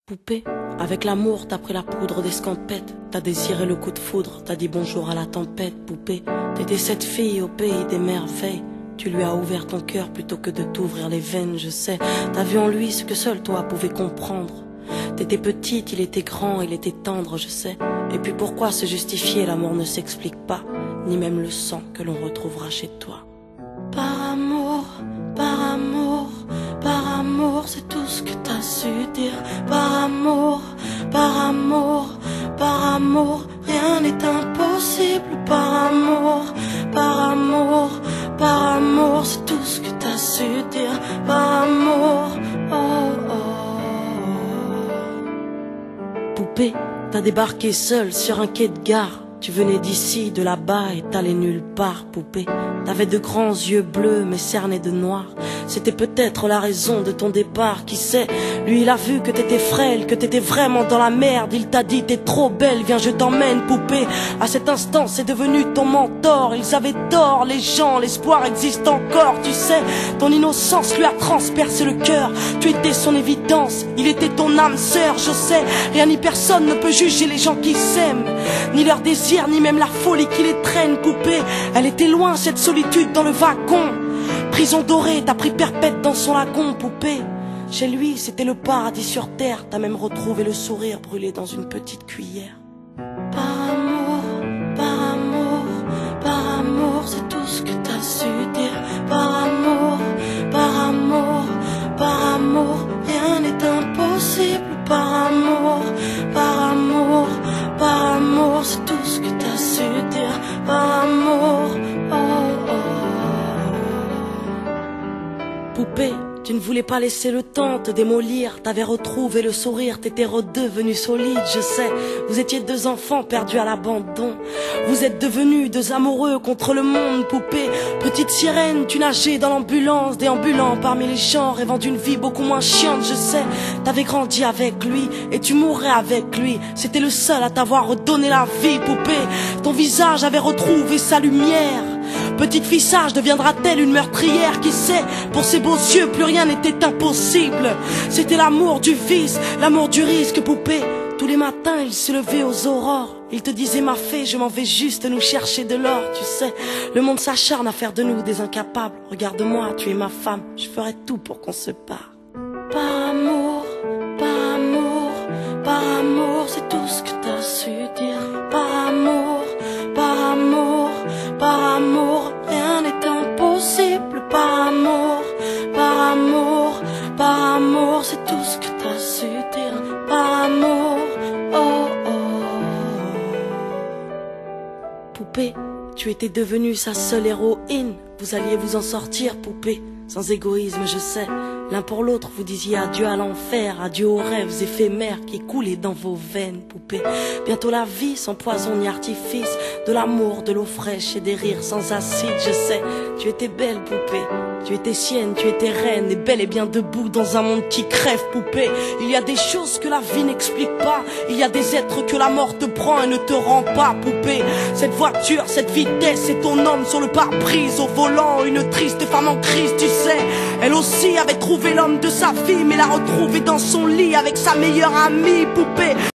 Poupée, avec l'amour t'as pris la poudre d'escampette. T'as désiré le coup de foudre, t'as dit bonjour à la tempête. Poupée, t'étais cette fille au pays des merveilles. Tu lui as ouvert ton cœur plutôt que de t'ouvrir les veines, je sais. T'as vu en lui ce que seul toi pouvais comprendre. T'étais petite, il était grand, il était tendre, je sais. Et puis pourquoi se justifier, l'amour ne s'explique pas, ni même le sang que l'on retrouvera chez toi. Par amour, par amour, par amour, c'est tout ce que t'as su dire. Par amour, par amour, par amour, rien n'est impossible. Par amour, par amour, par amour, c'est tout ce que t'as su dire. Par amour, oh oh. Poupée, t'as débarqué seule sur un quai de gare. Tu venais d'ici, de là-bas et t'allais nulle part, poupée. T'avais de grands yeux bleus mais cernés de noir. C'était peut-être la raison de ton départ, qui sait. Lui il a vu que t'étais frêle, que t'étais vraiment dans la merde. Il t'a dit t'es trop belle, viens je t'emmène, poupée. À cet instant c'est devenu ton mentor. Ils avaient tort les gens, l'espoir existe encore, tu sais. Ton innocence lui a transpercé le cœur. Tu étais son évidence, il était ton âme sœur, je sais. Rien ni personne ne peut juger les gens qui s'aiment, ni leur désir, ni même la folie qui les traîne, poupée. Elle était loin cette solitude dans le wagon. Prison dorée, t'as pris perpète dans son lagon, poupée. Chez lui, c'était le paradis sur terre. T'as même retrouvé le sourire brûlé dans une petite cuillère. Par amour, par amour, par amour, c'est tout ce que t'as su dire. Par amour, par amour, par amour, rien n'est impossible. Par amour, par amour, par amour, c'est tout ce que t'as su dire. Par amour, oh oh. Poupée, tu ne voulais pas laisser le temps te démolir. T'avais retrouvé le sourire, t'étais redevenu solide, je sais. Vous étiez deux enfants perdus à l'abandon. Vous êtes devenus deux amoureux contre le monde, poupée. Petite sirène, tu nageais dans l'ambulance, déambulant parmi les gens, rêvant d'une vie beaucoup moins chiante, je sais. T'avais grandi avec lui et tu mourrais avec lui. C'était le seul à t'avoir redonné la vie, poupée. Ton visage avait retrouvé sa lumière. Petite fille sage deviendra-t-elle une meurtrière? Qui sait? Pour ses beaux yeux, plus rien n'était impossible. C'était l'amour du vice, l'amour du risque, poupée. Tous les matins, il se levait aux aurores. Il te disait ma fée, je m'en vais juste nous chercher de l'or, tu sais. Le monde s'acharne à faire de nous des incapables. Regarde-moi, tu es ma femme, je ferai tout pour qu'on se parle. Par amour, par amour, par amour, c'est tout ce que t'as su dire. Par amour, par amour, par amour, rien n'est impossible. Par amour, par amour, par amour, c'est tout ce que t'as su dire. Par amour, oh oh. Poupée, tu étais devenue sa seule héroïne. Vous alliez vous en sortir, poupée, sans égoïsme, je sais. L'un pour l'autre, vous disiez adieu à l'enfer, adieu aux rêves éphémères qui coulaient dans vos veines, poupée. Bientôt la vie sans poison ni artifice, de l'amour, de l'eau fraîche et des rires sans acide, je sais. Tu étais belle, poupée, tu étais sienne, tu étais reine, et bel et bien debout dans un monde qui crève, poupée. Il y a des choses que la vie n'explique pas, il y a des êtres que la mort te prend et ne te rend pas, poupée. Cette voiture, cette vitesse, c'est ton homme sur le pare-brise, au volant, une triste femme en crise, tu sais. Elle aussi avait trouvé l'homme de sa vie, mais l'a retrouvé dans son lit avec sa meilleure amie, poupée.